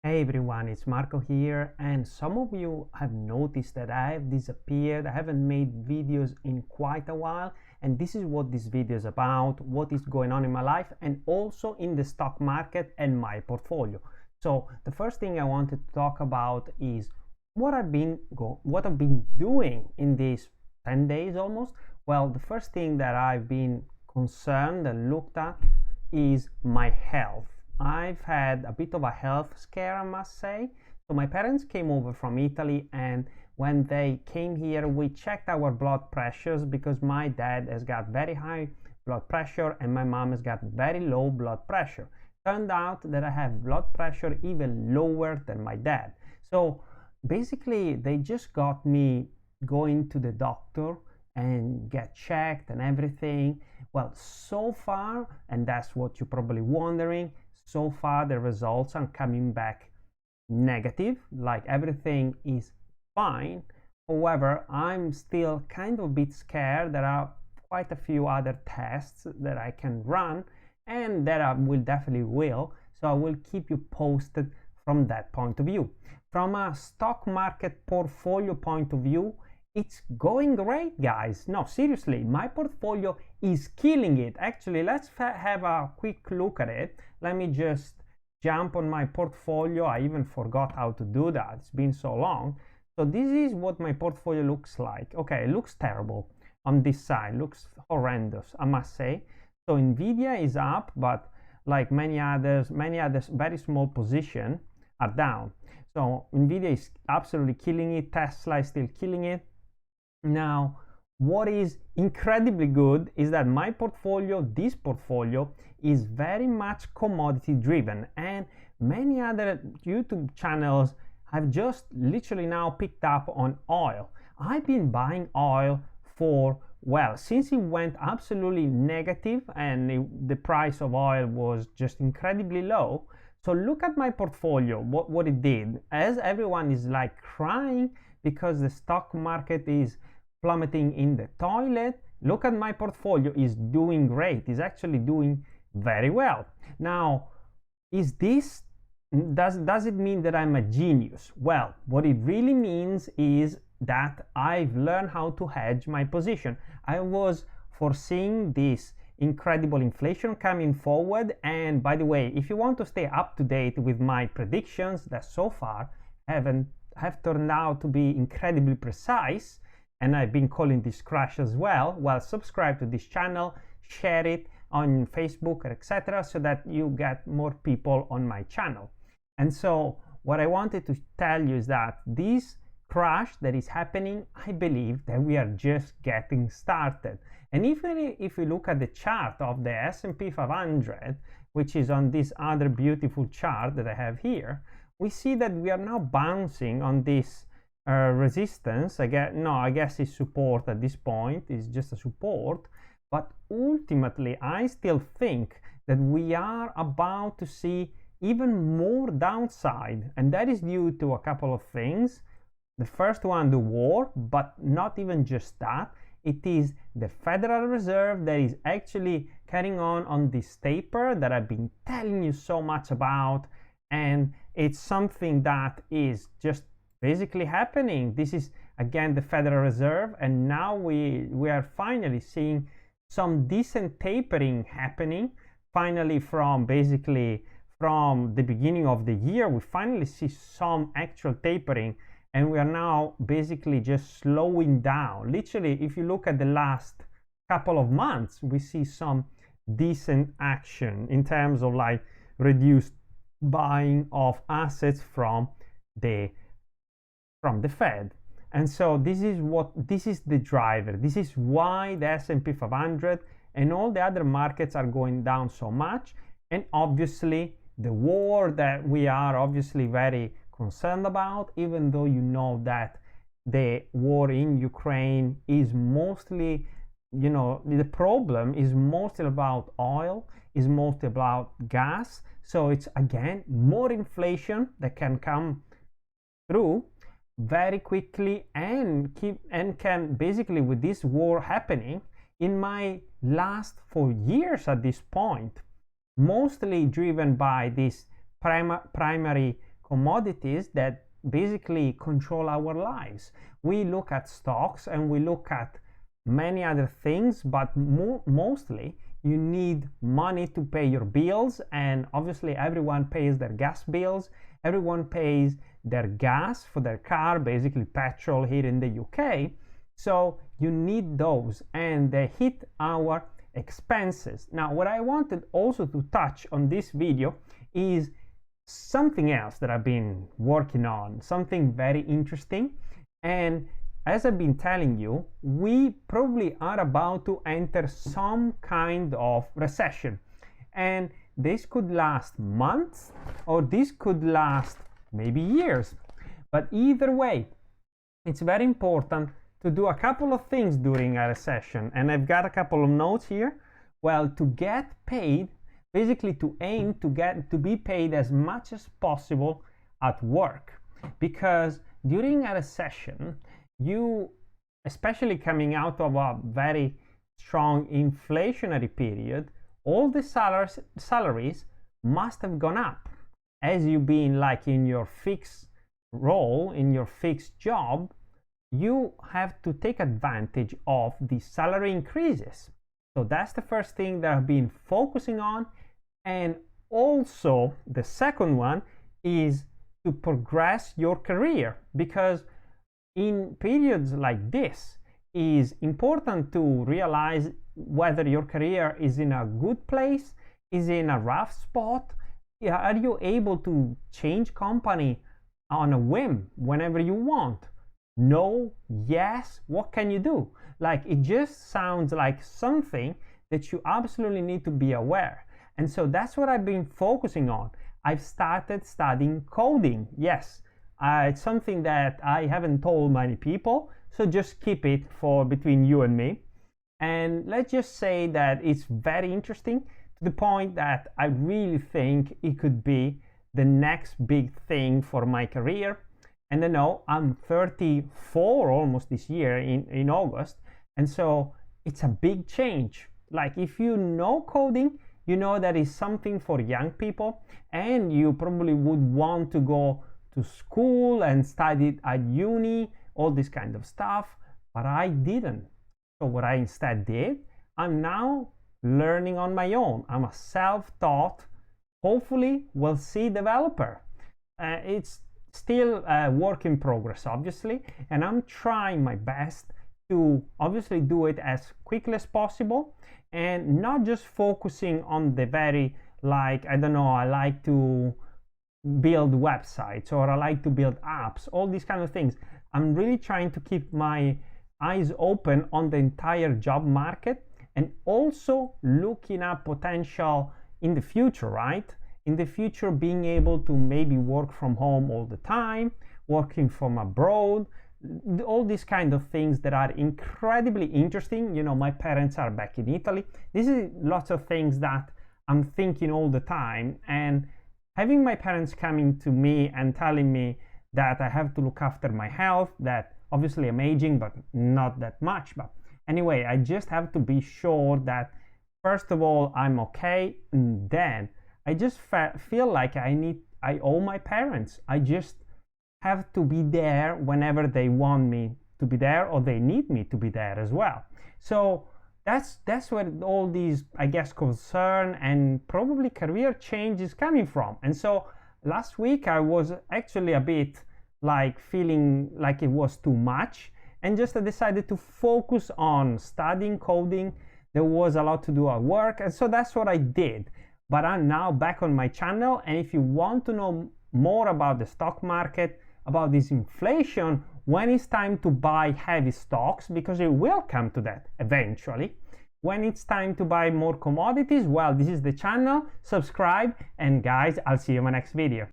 Hey everyone, it's Marco here, and some of you have noticed that I have disappeared. I haven't made videos in quite a while, and this is what this video is about, what is going on in my life, and also in the stock market and my portfolio. So the first thing I wanted to talk about is what I've been doing in these 10 days almost. Well, the first thing that I've been concerned and looked at is my health. I've had a bit of a health scare, I must say. So my parents came over from Italy, and when they came here, we checked our blood pressures because my dad has got very high blood pressure and my mom has got very low blood pressure. Turned out that I have blood pressure even lower than my dad. So basically, they just got me going to the doctor and get checked and everything. Well, so far, and that's what you're probably wondering, so far the results are coming back negative, like everything is fine. However, I'm still kind of a bit scared. There are quite a few other tests that I can run and that I will definitely will. So I will keep you posted from that point of view. From a stock market portfolio point of view, it's going great, guys. No, seriously, my portfolio is killing it. Actually, let's have a quick look at it. Let me just jump on my portfolio. I even forgot how to do that. It's been so long. So this is what my portfolio looks like. Okay, it looks terrible on this side. Looks horrendous, I must say. So Nvidia is up, but like many others very small position are down. So Nvidia is absolutely killing it. Tesla is still killing it. Now, what is incredibly good is that my portfolio, this portfolio, is very much commodity driven, and many other YouTube channels have just literally now picked up on oil. I've been buying oil for, well, since it went absolutely negative and the price of oil was just incredibly low. So look at my portfolio, what it did. As everyone is like crying because the stock market is plummeting in the toilet, look at my portfolio, is doing great, is actually doing very well. Now, is this does it mean that I'm a genius? Well, what it really means is that I've learned how to hedge my position. I was foreseeing this incredible inflation coming forward, and by the way, if you want to stay up to date with my predictions that so far have turned out to be incredibly precise, and I've been calling this crash as well, subscribe to this channel, share it on Facebook, etc., so that you get more people on my channel. And so what I wanted to tell you is that this crash that is happening, I believe that we are just getting started. And even if we look at the chart of the S&P 500, which is on this other beautiful chart that I have here, we see that we are now bouncing on this resistance. I guess it's support at this point. It's just a support, but ultimately I still think that we are about to see even more downside, and that is due to a couple of things. The first one, the war, but not even just that. It is the Federal Reserve that is actually carrying on this taper that I've been telling you so much about, and it's something that is just basically happening. This is again the Federal Reserve, and now we are finally seeing some decent tapering happening. Finally, from the beginning of the year, we finally see some actual tapering, and we are now basically just slowing down. Literally, if you look at the last couple of months, we see some decent action in terms of like reduced buying of assets from the Fed. And so this is the driver. This is why the S&P 500 and all the other markets are going down so much. And obviously the war that we are obviously very concerned about, even though you know that the war in Ukraine is mostly, the problem is mostly about oil, is mostly about gas. So it's again more inflation that can come through very quickly and can basically, with this war happening in my last 4 years at this point, mostly driven by this primary commodities that basically control our lives. We look at stocks and we look at many other things, but mostly you need money to pay your bills, and obviously everyone pays their gas bills, everyone pays their gas for their car, basically petrol here in the UK. So you need those, and they hit our expenses. Now, what I wanted also to touch on this video is something else that I've been working on, something very interesting. And as I've been telling you, we probably are about to enter some kind of recession, and this could last months or this could last maybe years. But either way, it's very important to do a couple of things during a recession, and I've got a couple of notes here. Well, to get paid, basically to aim to be paid as much as possible at work, because during a recession, you, especially coming out of a very strong inflationary period, all the salaries must have gone up. As you being like in your fixed role, in your fixed job, you have to take advantage of the salary increases. So that's the first thing that I've been focusing on. And also the second one is to progress your career, because in periods like this is important to realize whether your career is in a good place, is in a rough spot. Are you able to change company on a whim whenever you want? No, yes, what can you do? Like, it just sounds like something that you absolutely need to be aware. And so that's what I've been focusing on. I've started studying coding. Yes, it's something that I haven't told many people, so just keep it for between you and me. And let's just say that it's very interesting, to the point that I really think it could be the next big thing for my career. And I know I'm 34 almost this year in August, and so it's a big change. Like, if you know coding, you know that is something for young people, and you probably would want to go to school and study at uni, all this kind of stuff, but I didn't. So what I instead did, I'm now learning on my own. I'm a self-taught, hopefully we'll see, developer. It's still a work in progress, obviously, and I'm trying my best to obviously do it as quickly as possible, and not just focusing on the very, like, I don't know, I like to build websites, or I like to build apps, all these kind of things. I'm really trying to keep my eyes open on the entire job market, and also looking at potential in the future, right? In the future, being able to maybe work from home all the time, working from abroad, all these kind of things that are incredibly interesting. You know, my parents are back in Italy. This is lots of things that I'm thinking all the time, and having my parents coming to me and telling me that I have to look after my health, that obviously I'm aging, but not that much. But anyway, I just have to be sure that first of all, I'm okay, and then I just feel like I owe my parents. I just have to be there whenever they want me to be there, or they need me to be there as well. So that's where all these, I guess, concern and probably career change is coming from. And so last week I was actually a bit like feeling like it was too much, and just I decided to focus on studying coding. There was a lot to do at work, and so that's what I did. But I'm now back on my channel, and if you want to know more about the stock market, about this inflation, when it's time to buy heavy stocks, because it will come to that eventually, when it's time to buy more commodities, well, this is the channel. Subscribe, and guys, I'll see you in my next video.